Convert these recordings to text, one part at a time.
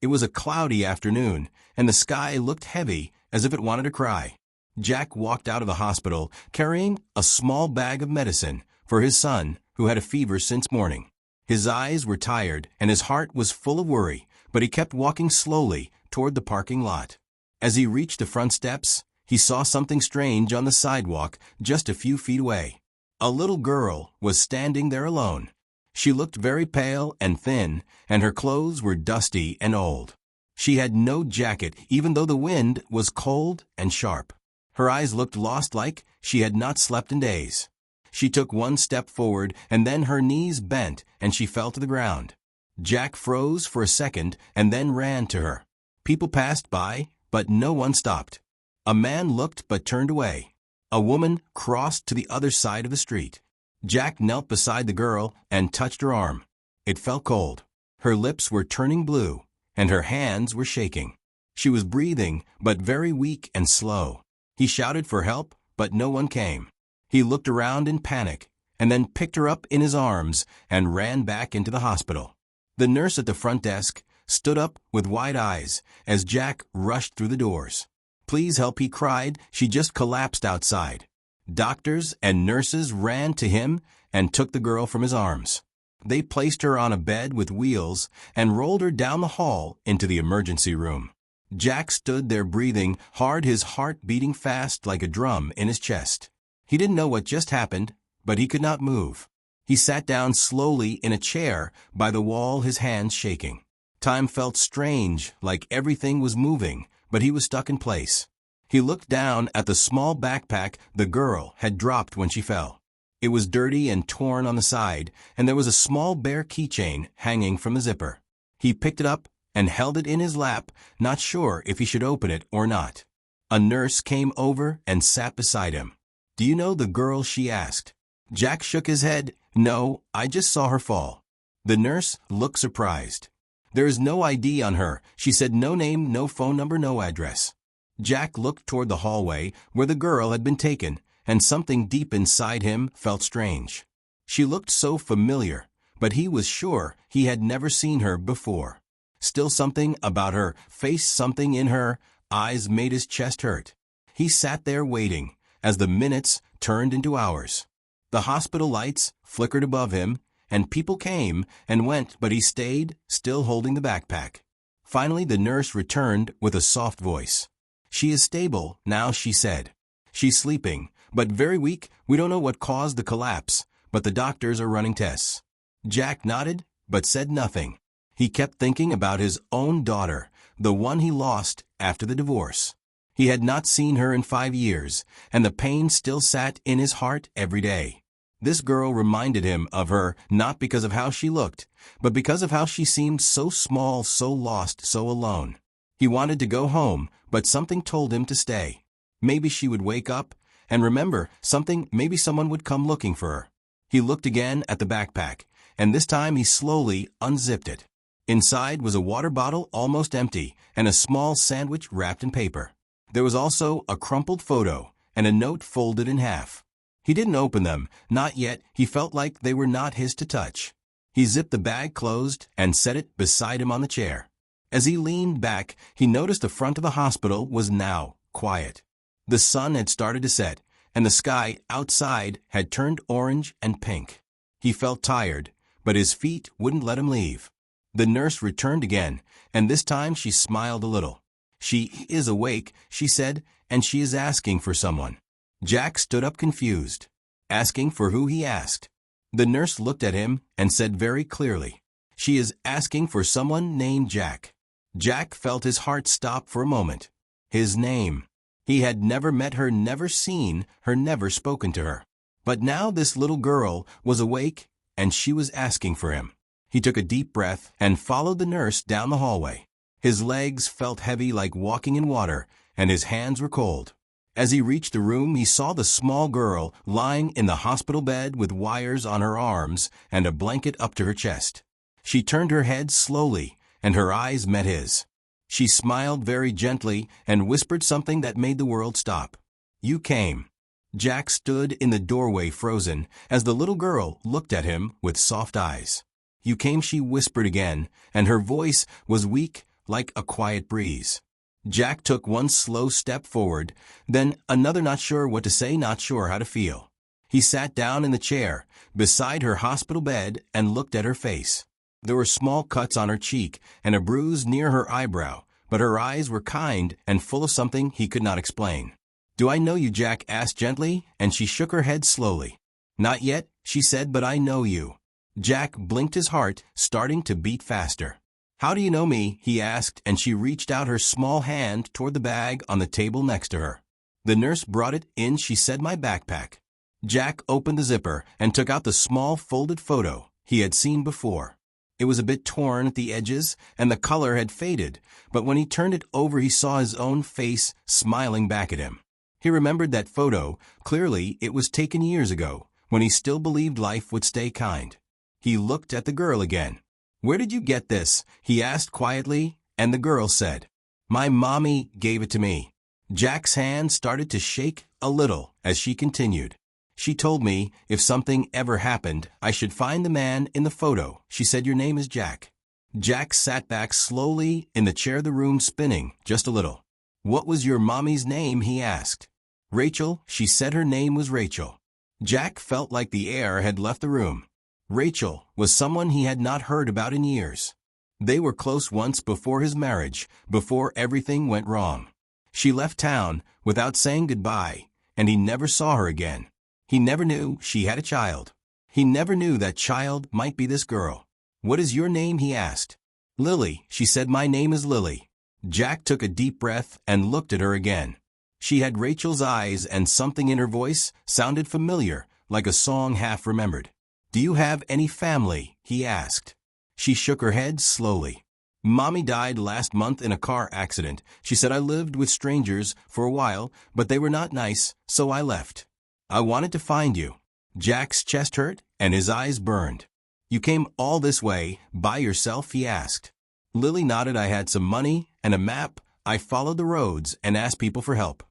It was a cloudy afternoon, and the sky looked heavy, as if it wanted to cry. Jack walked out of the hospital carrying a small bag of medicine for his son, who had a fever since morning. His eyes were tired and his heart was full of worry, but he kept walking slowly toward the parking lot. As he reached the front steps, he saw something strange on the sidewalk just a few feet away. A little girl was standing there alone. She looked very pale and thin, and her clothes were dusty and old. She had no jacket, even though the wind was cold and sharp. Her eyes looked lost, like she had not slept in days. She took one step forward, and then her knees bent, and she fell to the ground. Jack froze for a second and then ran to her. People passed by, but no one stopped. A man looked but turned away. A woman crossed to the other side of the street. Jack knelt beside the girl and touched her arm. It felt cold. Her lips were turning blue, and her hands were shaking. She was breathing, but very weak and slow. He shouted for help, but no one came. He looked around in panic, and then picked her up in his arms and ran back into the hospital. The nurse at the front desk stood up with wide eyes as Jack rushed through the doors. "Please help," he cried. "She just collapsed outside." Doctors and nurses ran to him and took the girl from his arms. They placed her on a bed with wheels and rolled her down the hall into the emergency room. Jack stood there breathing hard, his heart beating fast like a drum in his chest. He didn't know what just happened, but he could not move. He sat down slowly in a chair by the wall, his hands shaking. Time felt strange, like everything was moving, but he was stuck in place. He looked down at the small backpack the girl had dropped when she fell. It was dirty and torn on the side, and there was a small bare keychain hanging from the zipper. He picked it up and held it in his lap, not sure if he should open it or not. A nurse came over and sat beside him. "Do you know the girl?" she asked. Jack shook his head. "No, I just saw her fall." The nurse looked surprised. "There is no ID on her," she said. "No name, no phone number, no address." Jack looked toward the hallway where the girl had been taken, and something deep inside him felt strange. She looked so familiar, but he was sure he had never seen her before. Still, something about her face, something in her eyes, made his chest hurt. He sat there waiting as the minutes turned into hours. The hospital lights flickered above him, and people came and went, but he stayed, still holding the backpack. Finally, the nurse returned with a soft voice. "She is stable now," she said. "She's sleeping, but very weak. We don't know what caused the collapse, but the doctors are running tests." Jack nodded, but said nothing. He kept thinking about his own daughter, the one he lost after the divorce. He had not seen her in 5 years, and the pain still sat in his heart every day. This girl reminded him of her, not because of how she looked, but because of how she seemed so small, so lost, so alone. He wanted to go home, but something told him to stay. Maybe she would wake up and remember something. Maybe someone would come looking for her. He looked again at the backpack, and this time he slowly unzipped it. Inside was a water bottle almost empty and a small sandwich wrapped in paper. There was also a crumpled photo and a note folded in half. He didn't open them, not yet. He felt like they were not his to touch. He zipped the bag closed and set it beside him on the chair. As he leaned back, he noticed the front of the hospital was now quiet. The sun had started to set, and the sky outside had turned orange and pink. He felt tired, but his feet wouldn't let him leave. The nurse returned again, and this time she smiled a little. "She is awake," she said, "and she is asking for someone." Jack stood up confused. "Asking for who?" he asked. The nurse looked at him and said very clearly, "She is asking for someone named Jack." Jack felt his heart stop for a moment. His name. He had never met her, never seen her, never spoken to her. But now this little girl was awake, and she was asking for him. He took a deep breath and followed the nurse down the hallway. His legs felt heavy like walking in water, and his hands were cold. As he reached the room, he saw the small girl lying in the hospital bed with wires on her arms and a blanket up to her chest. She turned her head slowly, and her eyes met his. She smiled very gently and whispered something that made the world stop. "You came." Jack stood in the doorway frozen as the little girl looked at him with soft eyes. "You came," she whispered again, and her voice was weak, like a quiet breeze. Jack took one slow step forward, then another, not sure what to say, not sure how to feel. He sat down in the chair, beside her hospital bed, and looked at her face. There were small cuts on her cheek and a bruise near her eyebrow, but her eyes were kind and full of something he could not explain. "Do I know you?" Jack asked gently, and she shook her head slowly. "Not yet," she said, "but I know you." Jack blinked, his heart starting to beat faster. "How do you know me?" he asked, and she reached out her small hand toward the bag on the table next to her. "The nurse brought it in," she said. "My backpack." Jack opened the zipper and took out the small folded photo he had seen before. It was a bit torn at the edges, and the color had faded, but when he turned it over he saw his own face smiling back at him. He remembered that photo. Clearly, it was taken years ago, when he still believed life would stay kind. He looked at the girl again. "Where did you get this?" he asked quietly, and the girl said, "My mommy gave it to me." Jack's hand started to shake a little as she continued. "She told me if something ever happened, I should find the man in the photo. She said your name is Jack." Jack sat back slowly in the chair, the room spinning just a little. "What was your mommy's name?" he asked. "Rachel," she said. Her name was Rachel. Jack felt like the air had left the room. Rachel was someone he had not heard about in years. They were close once before his marriage, before everything went wrong. She left town without saying goodbye, and he never saw her again. He never knew she had a child. He never knew that child might be this girl. "What is your name?" he asked. "Lily," she said. "My name is Lily." Jack took a deep breath and looked at her again. She had Rachel's eyes, and something in her voice sounded familiar, like a song half remembered. "Do you have any family?" he asked. She shook her head slowly. "Mommy died last month in a car accident," she said. "I lived with strangers for a while, but they were not nice, so I left. I wanted to find you." Jack's chest hurt, and his eyes burned. "You came all this way by yourself?" he asked. Lily nodded. "I had some money and a map. I followed the roads and asked people for help.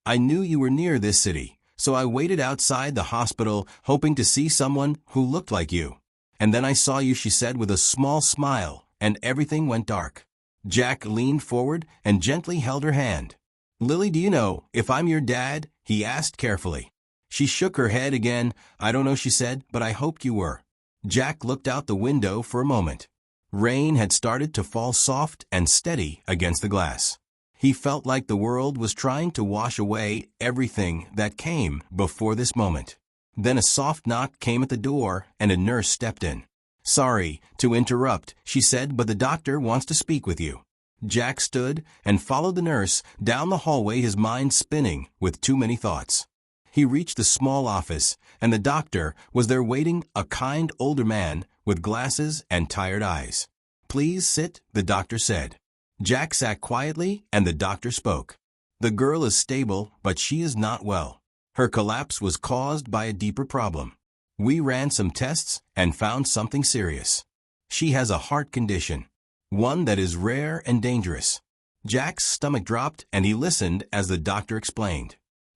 I knew you were near this city, so I waited outside the hospital, hoping to see someone who looked like you. And then I saw you," she said with a small smile, "and everything went dark." Jack leaned forward and gently held her hand. "Lily, do you know if I'm your dad?" he asked carefully. She shook her head again. "I don't know," she said, "but I hoped you were." Jack looked out the window for a moment. Rain had started to fall soft and steady against the glass. He felt like the world was trying to wash away everything that came before this moment. Then a soft knock came at the door, and a nurse stepped in. "Sorry to interrupt," she said, "but the doctor wants to speak with you." Jack stood and followed the nurse down the hallway, his mind spinning with too many thoughts. He reached the small office, and the doctor was there waiting, a kind older man with glasses and tired eyes. "Please sit," the doctor said. Jack sat quietly, and the doctor spoke. "The girl is stable, but she is not well. Her collapse was caused by a deeper problem. We ran some tests and found something serious. She has a heart condition, one that is rare and dangerous." Jack's stomach dropped, and he listened as the doctor explained.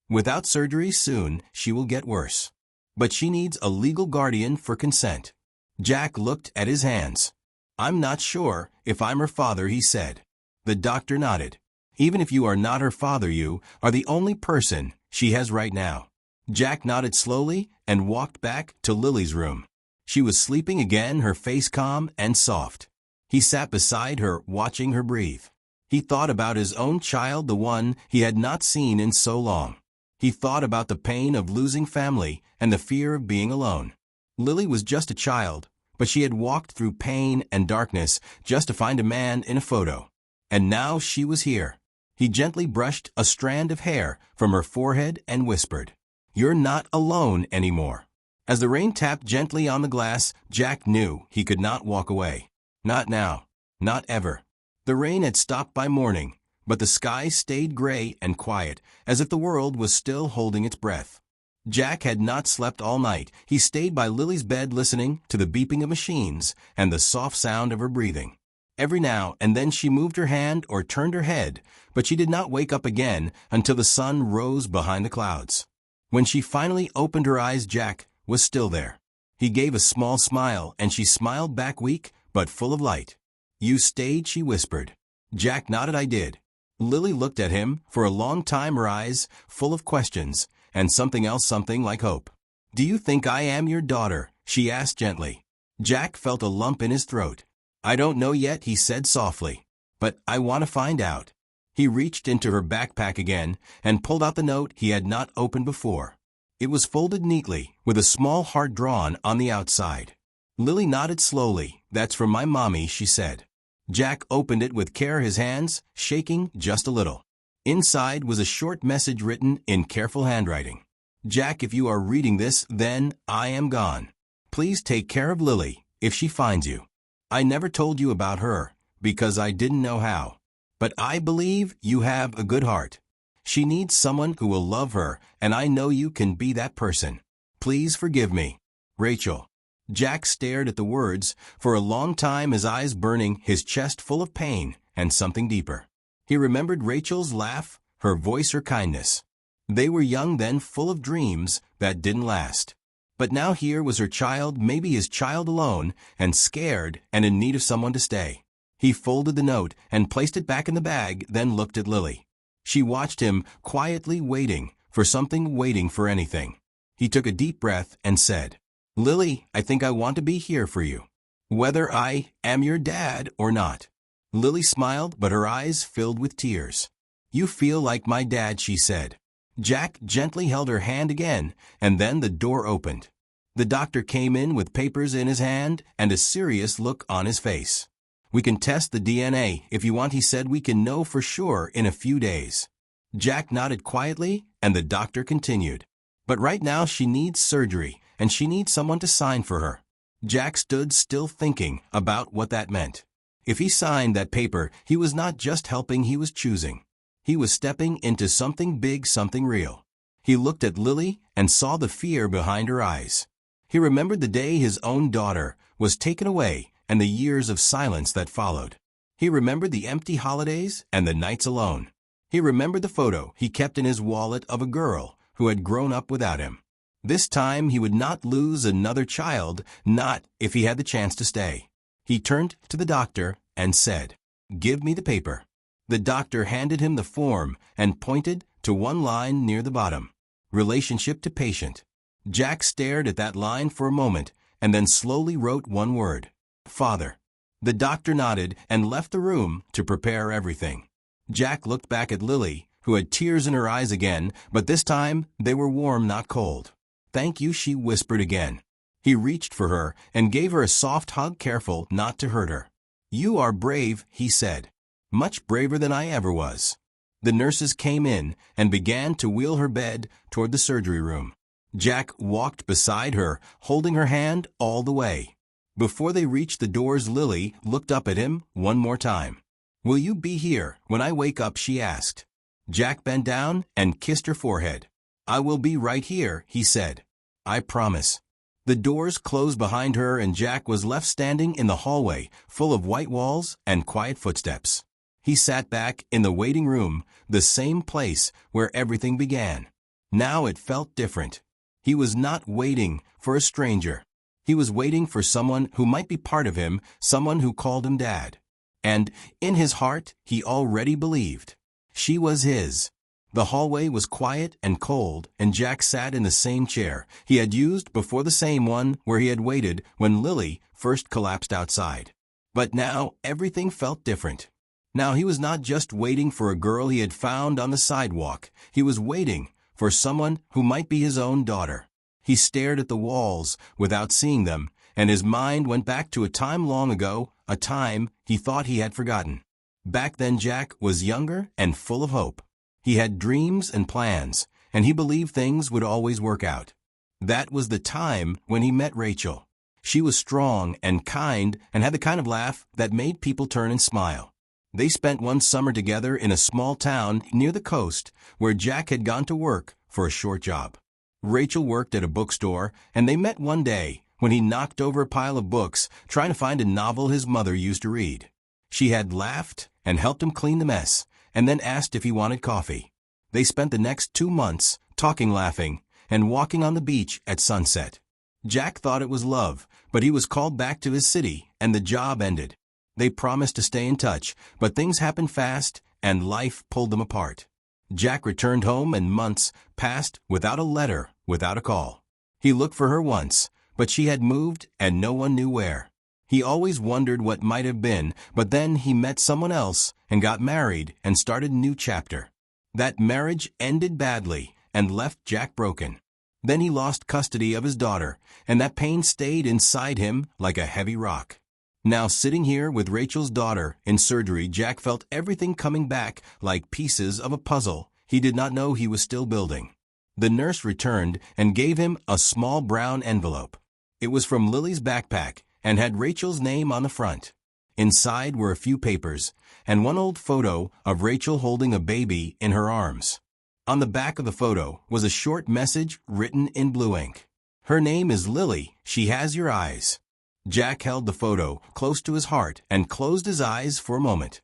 "Without surgery soon, she will get worse. But she needs a legal guardian for consent." Jack looked at his hands. "I'm not sure if I'm her father," he said. The doctor nodded. "Even if you are not her father, you are the only person she has right now." Jack nodded slowly and walked back to Lily's room. She was sleeping again, her face calm and soft. He sat beside her, watching her breathe. He thought about his own child, the one he had not seen in so long. He thought about the pain of losing family and the fear of being alone. Lily was just a child, but she had walked through pain and darkness just to find a man in a photo. And now she was here. He gently brushed a strand of hair from her forehead and whispered, "You're not alone anymore." As the rain tapped gently on the glass, Jack knew he could not walk away. Not now. Not ever. The rain had stopped by morning, but the sky stayed gray and quiet, as if the world was still holding its breath. Jack had not slept all night. He stayed by Lily's bed, listening to the beeping of machines and the soft sound of her breathing. Every now and then she moved her hand or turned her head, but she did not wake up again until the sun rose behind the clouds. When she finally opened her eyes, Jack was still there. He gave a small smile, and she smiled back, weak but full of light. "You stayed," she whispered. Jack nodded. I did. Lily looked at him for a long time, her eyes full of questions, and something else, something like hope. Do you think I am your daughter? She asked gently. Jack felt a lump in his throat. I don't know yet, he said softly. But I want to find out. He reached into her backpack again and pulled out the note he had not opened before. It was folded neatly, with a small heart drawn on the outside. Lily nodded slowly. That's from my mommy, she said. Jack opened it with care, his hands shaking just a little. Inside was a short message written in careful handwriting. Jack, if you are reading this, then I am gone. Please take care of Lily if she finds you. I never told you about her because I didn't know how. But I believe you have a good heart. She needs someone who will love her, and I know you can be that person. Please forgive me. Rachel. Jack stared at the words for a long time, his eyes burning, his chest full of pain and something deeper. He remembered Rachel's laugh, her voice, her kindness. They were young then, full of dreams that didn't last. But now here was her child, maybe his child alone, and scared and in need of someone to stay. He folded the note and placed it back in the bag, then looked at Lily. She watched him, quietly waiting for something, waiting for anything. He took a deep breath and said, Lily, I think I want to be here for you, whether I am your dad or not. Lily smiled, but her eyes filled with tears. You feel like my dad, she said. Jack gently held her hand again, and then the door opened. The doctor came in with papers in his hand and a serious look on his face. We can test the DNA if you want, he said. We can know for sure in a few days. Jack nodded quietly, and the doctor continued. But right now she needs surgery, and she needs someone to sign for her. Jack stood still, thinking about what that meant. If he signed that paper, he was not just helping, he was choosing. He was stepping into something big, something real. He looked at Lily and saw the fear behind her eyes. He remembered the day his own daughter was taken away and the years of silence that followed. He remembered the empty holidays and the nights alone. He remembered the photo he kept in his wallet of a girl who had grown up without him. This time he would not lose another child, not if he had the chance to stay. He turned to the doctor and said, Give me the paper. The doctor handed him the form and pointed to one line near the bottom. Relationship to patient. Jack stared at that line for a moment and then slowly wrote one word. Father. The doctor nodded and left the room to prepare everything. Jack looked back at Lily, who had tears in her eyes again, but this time they were warm, not cold. Thank you, she whispered again. He reached for her and gave her a soft hug, careful not to hurt her. You are brave, he said. Much braver than I ever was. The nurses came in and began to wheel her bed toward the surgery room. Jack walked beside her, holding her hand all the way. Before they reached the doors, Lily looked up at him one more time. Will you be here when I wake up, she asked. Jack bent down and kissed her forehead. I will be right here, he said. I promise. The doors closed behind her and Jack was left standing in the hallway, full of white walls and quiet footsteps. He sat back in the waiting room, the same place where everything began. Now it felt different. He was not waiting for a stranger. He was waiting for someone who might be part of him, someone who called him Dad. And in his heart, he already believed. She was his. The hallway was quiet and cold, and Jack sat in the same chair he had used before, the same one where he had waited when Lily first collapsed outside. But now everything felt different. Now he was not just waiting for a girl he had found on the sidewalk. He was waiting for someone who might be his own daughter. He stared at the walls without seeing them, and his mind went back to a time long ago, a time he thought he had forgotten. Back then Jack was younger and full of hope. He had dreams and plans, and he believed things would always work out. That was the time when he met Rachel. She was strong and kind and had the kind of laugh that made people turn and smile. They spent one summer together in a small town near the coast where Jack had gone to work for a short job. Rachel worked at a bookstore, and they met one day when he knocked over a pile of books trying to find a novel his mother used to read. She had laughed and helped him clean the mess, and then asked if he wanted coffee. They spent the next 2 months talking, laughing, and walking on the beach at sunset. Jack thought it was love, but he was called back to his city, and the job ended. They promised to stay in touch, but things happened fast, and life pulled them apart. Jack returned home and months passed without a letter, without a call. He looked for her once, but she had moved and no one knew where. He always wondered what might have been, but then he met someone else and got married and started a new chapter. That marriage ended badly and left Jack broken. Then he lost custody of his daughter, and that pain stayed inside him like a heavy rock. Now sitting here with Rachel's daughter in surgery, Jack felt everything coming back like pieces of a puzzle he did not know he was still building. The nurse returned and gave him a small brown envelope. It was from Lily's backpack and had Rachel's name on the front. Inside were a few papers and one old photo of Rachel holding a baby in her arms. On the back of the photo was a short message written in blue ink. "Her name is Lily. She has your eyes." Jack held the photo close to his heart and closed his eyes for a moment.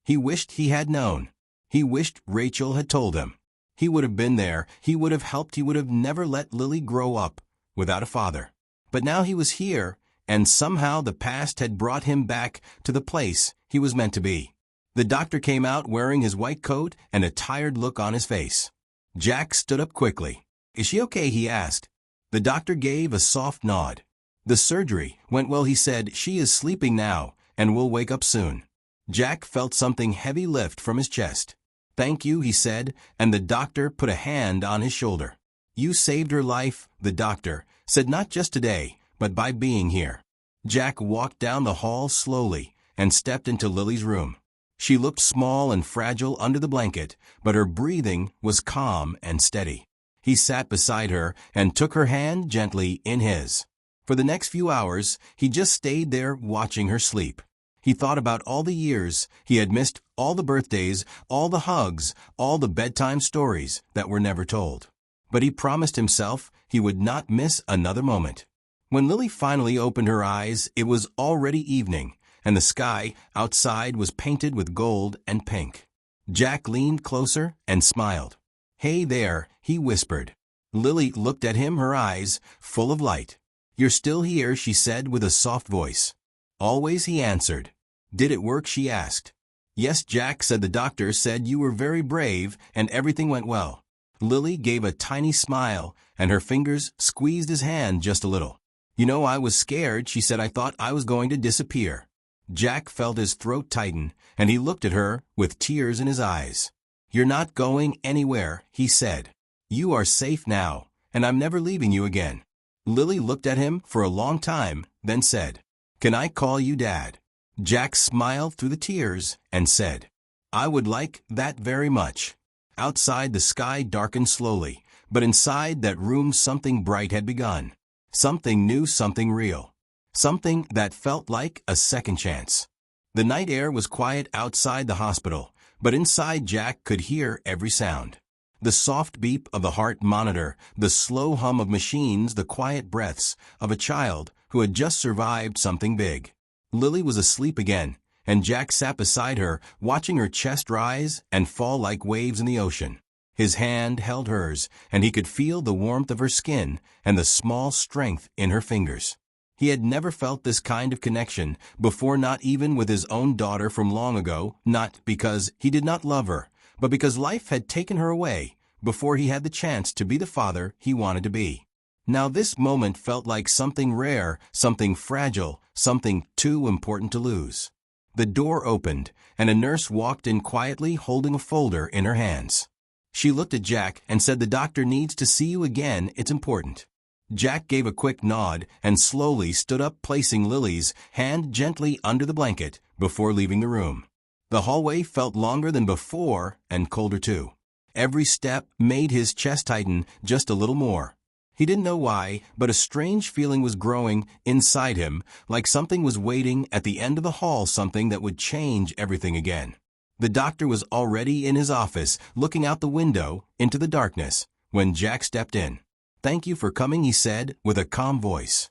He wished he had known. He wished Rachel had told him. He would have been there. He would have helped. He would have never let Lily grow up without a father. But now he was here, and somehow the past had brought him back to the place he was meant to be. The doctor came out wearing his white coat and a tired look on his face. Jack stood up quickly. "Is she okay?" he asked. The doctor gave a soft nod. "The surgery went well," he said. "She is sleeping now and will wake up soon." Jack felt something heavy lift from his chest. "Thank you," he said, and the doctor put a hand on his shoulder. "You saved her life," the doctor said, "not just today, but by being here." Jack walked down the hall slowly and stepped into Lily's room. She looked small and fragile under the blanket, but her breathing was calm and steady. He sat beside her and took her hand gently in his. For the next few hours, he just stayed there watching her sleep. He thought about all the years he had missed, all the birthdays, all the hugs, all the bedtime stories that were never told. But he promised himself he would not miss another moment. When Lily finally opened her eyes, it was already evening, and the sky outside was painted with gold and pink. Jack leaned closer and smiled. "Hey there," he whispered. Lily looked at him, her eyes full of light. "You're still here," she said with a soft voice. "Always," he answered. "Did it work?" she asked. "Yes, Jack," said. "The doctor said you were very brave and everything went well." Lily gave a tiny smile and her fingers squeezed his hand just a little. "You know, I was scared," she said. "I thought I was going to disappear." Jack felt his throat tighten, and he looked at her with tears in his eyes. "You're not going anywhere," he said. "You are safe now, and I'm never leaving you again." Lily looked at him for a long time, then said, "Can I call you Dad?" Jack smiled through the tears and said, "I would like that very much." Outside the sky darkened slowly, but inside that room something bright had begun. Something new, something real. Something that felt like a second chance. The night air was quiet outside the hospital, but inside Jack could hear every sound. The soft beep of the heart monitor, the slow hum of machines, the quiet breaths of a child who had just survived something big. Lily was asleep again, and Jack sat beside her, watching her chest rise and fall like waves in the ocean. His hand held hers, and he could feel the warmth of her skin and the small strength in her fingers. He had never felt this kind of connection before, not even with his own daughter from long ago, not because he did not love her, but because life had taken her away before he had the chance to be the father he wanted to be. Now this moment felt like something rare, something fragile, something too important to lose. The door opened, and a nurse walked in quietly holding a folder in her hands. She looked at Jack and said, "The doctor needs to see you again. It's important." Jack gave a quick nod and slowly stood up, placing Lily's hand gently under the blanket before leaving the room. The hallway felt longer than before and colder too. Every step made his chest tighten just a little more. He didn't know why, but a strange feeling was growing inside him, like something was waiting at the end of the hall, something that would change everything again. The doctor was already in his office, looking out the window into the darkness, when Jack stepped in. "Thank you for coming," he said with a calm voice.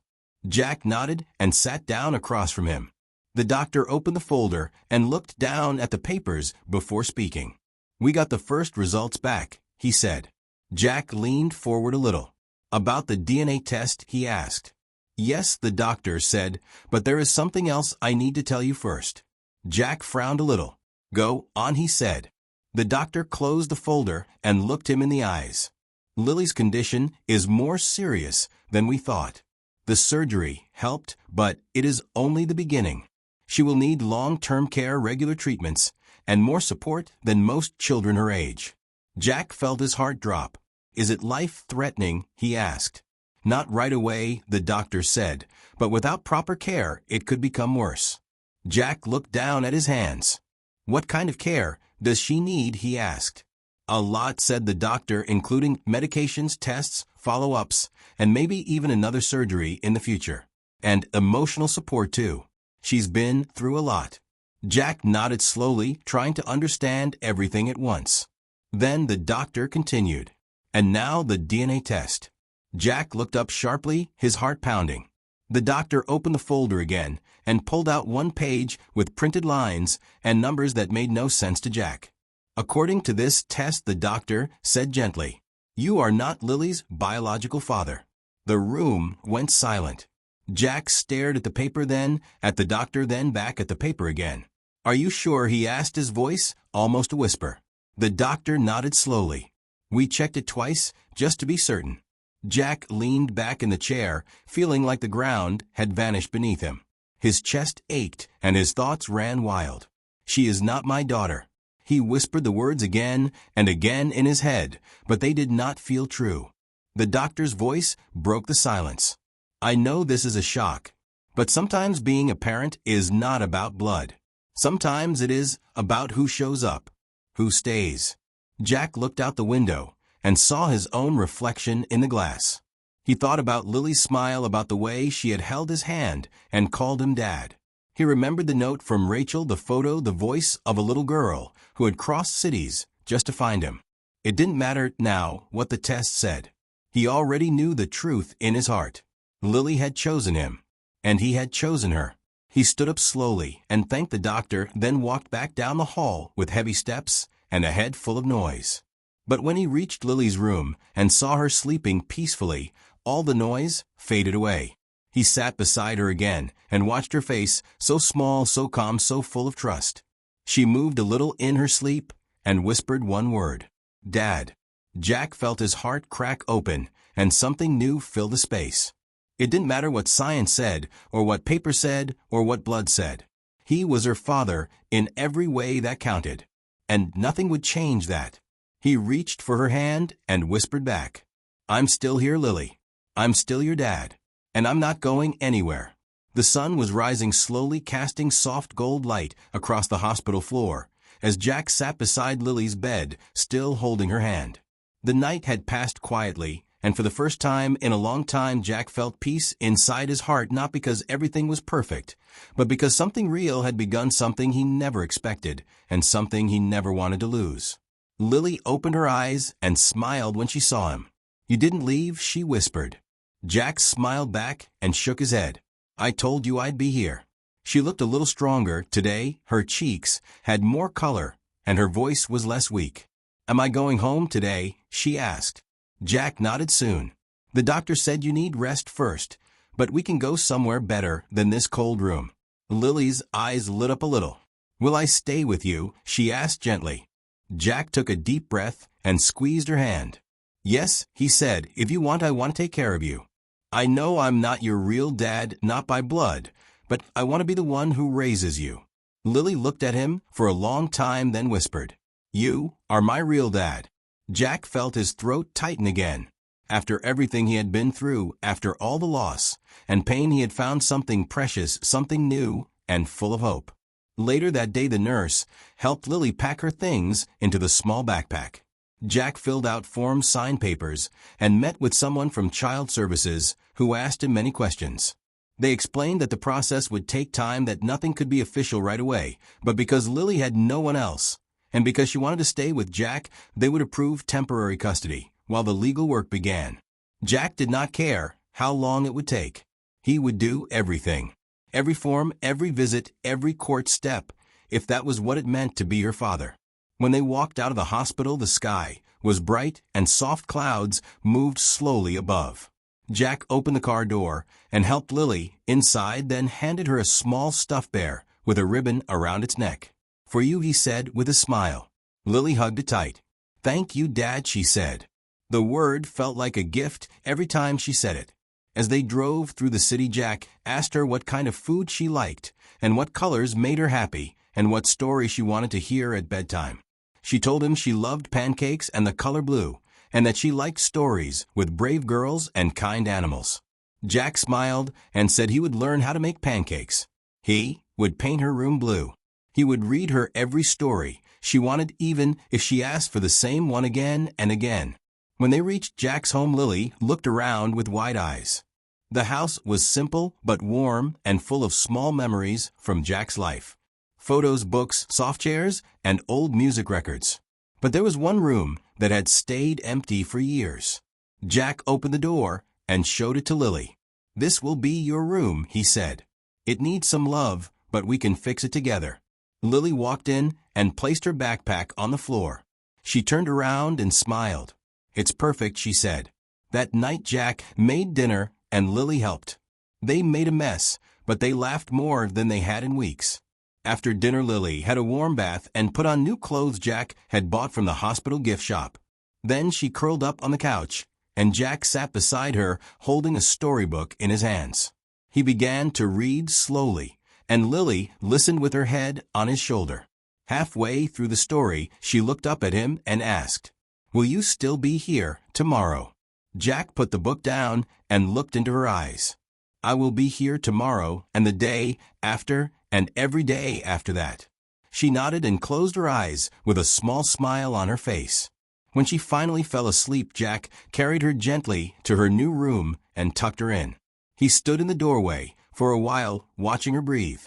Jack nodded and sat down across from him. The doctor opened the folder and looked down at the papers before speaking. "We got the first results back," he said. Jack leaned forward a little. "About the DNA test?" he asked. Yes, the doctor said, but there is something else I need to tell you first. Jack frowned a little. Go on, he said. The doctor closed the folder and looked him in the eyes. Lily's condition is more serious than we thought. The surgery helped, but it is only the beginning. She will need long-term care, regular treatments, and more support than most children her age. Jack felt his heart drop. Is it life-threatening? He asked. Not right away, the doctor said, but without proper care, it could become worse. Jack looked down at his hands. What kind of care does she need? He asked. A lot, said the doctor, including medications, tests, follow-ups, and maybe even another surgery in the future. And emotional support too. She's been through a lot. Jack nodded slowly, trying to understand everything at once. Then the doctor continued. And now the DNA test. Jack looked up sharply, his heart pounding. The doctor opened the folder again and pulled out one page with printed lines and numbers that made no sense to Jack. According to this test, the doctor said gently, you are not Lily's biological father. The room went silent. Jack stared at the paper, then at the doctor, then back at the paper again. Are you sure? He asked, his voice almost a whisper. The doctor nodded slowly. We checked it twice, just to be certain. Jack leaned back in the chair, feeling like the ground had vanished beneath him. His chest ached, and his thoughts ran wild. She is not my daughter. He whispered the words again and again in his head, but they did not feel true. The doctor's voice broke the silence. I know this is a shock, but sometimes being a parent is not about blood. Sometimes it is about who shows up, who stays. Jack looked out the window and saw his own reflection in the glass. He thought about Lily's smile, about the way she had held his hand and called him Dad. He remembered the note from Rachel, the photo, the voice of a little girl who had crossed cities just to find him. It didn't matter now what the test said. He already knew the truth in his heart. Lily had chosen him, and he had chosen her. He stood up slowly and thanked the doctor, then walked back down the hall with heavy steps and a head full of noise. But when he reached Lily's room and saw her sleeping peacefully, all the noise faded away. He sat beside her again and watched her face, so small, so calm, so full of trust. She moved a little in her sleep and whispered one word, Dad. Jack felt his heart crack open, and something new fill the space. It didn't matter what science said, or what paper said, or what blood said. He was her father in every way that counted, and nothing would change that. He reached for her hand and whispered back, I'm still here, Lily. I'm still your dad, and I'm not going anywhere. The sun was rising slowly, casting soft gold light across the hospital floor, as Jack sat beside Lily's bed, still holding her hand. The night had passed quietly, and for the first time in a long time Jack felt peace inside his heart, not because everything was perfect, but because something real had begun, something he never expected, and something he never wanted to lose. Lily opened her eyes and smiled when she saw him. You didn't leave, she whispered. Jack smiled back and shook his head. I told you I'd be here. She looked a little stronger today, her cheeks had more color, and her voice was less weak. Am I going home today? She asked. Jack nodded soon. The doctor said you need rest first, but we can go somewhere better than this cold room. Lily's eyes lit up a little. Will I stay with you? She asked gently. Jack took a deep breath and squeezed her hand. Yes, he said, if you want, I want to take care of you. I know I'm not your real dad, not by blood, but I want to be the one who raises you. Lily looked at him for a long time, then whispered, You are my real dad. Jack felt his throat tighten again. After everything he had been through, after all the loss and pain, he had found something precious, something new and full of hope. Later that day, the nurse helped Lily pack her things into the small backpack. Jack filled out forms, signed papers, and met with someone from Child Services who asked him many questions. They explained that the process would take time, that nothing could be official right away, but because Lily had no one else, and because she wanted to stay with Jack, they would approve temporary custody while the legal work began. Jack did not care how long it would take. He would do everything. Every form, every visit, every court step, if that was what it meant to be her father. When they walked out of the hospital, the sky was bright and soft clouds moved slowly above. Jack opened the car door and helped Lily inside, then handed her a small stuffed bear with a ribbon around its neck. "For you," he said with a smile. Lily hugged it tight. "Thank you, Dad," she said. The word felt like a gift every time she said it. As they drove through the city, Jack asked her what kind of food she liked, and what colors made her happy, and what story she wanted to hear at bedtime. She told him she loved pancakes and the color blue, and that she liked stories with brave girls and kind animals. Jack smiled and said he would learn how to make pancakes. He would paint her room blue. He would read her every story she wanted, even if she asked for the same one again and again. When they reached Jack's home, Lily looked around with wide eyes. The house was simple but warm and full of small memories from Jack's life. Photos, books, soft chairs, and old music records. But there was one room that had stayed empty for years. Jack opened the door and showed it to Lily. "This will be your room," he said. "It needs some love, but we can fix it together." Lily walked in and placed her backpack on the floor. She turned around and smiled. "It's perfect," she said. That night Jack made dinner and Lily helped. They made a mess, but they laughed more than they had in weeks. After dinner, Lily had a warm bath and put on new clothes Jack had bought from the hospital gift shop. Then she curled up on the couch, and Jack sat beside her holding a storybook in his hands. He began to read slowly, and Lily listened with her head on his shoulder. Halfway through the story, she looked up at him and asked, "Will you still be here tomorrow?" Jack put the book down and looked into her eyes. "I will be here tomorrow and the day after and every day after that." She nodded and closed her eyes with a small smile on her face. When she finally fell asleep, Jack carried her gently to her new room and tucked her in. He stood in the doorway for a while, watching her breathe.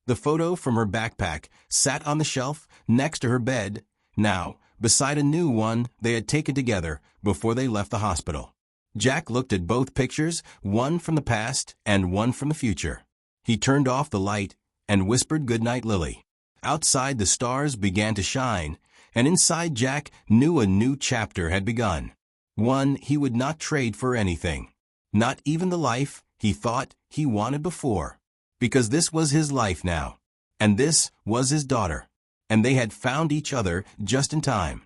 The photo from her backpack sat on the shelf next to her bed, now beside a new one they had taken together before they left the hospital. Jack looked at both pictures, one from the past and one from the future. He turned off the light and whispered goodnight, Lily. Outside, the stars began to shine, and inside Jack knew a new chapter had begun. One he would not trade for anything. Not even the life he thought he wanted before. Because this was his life now. And this was his daughter. And they had found each other just in time.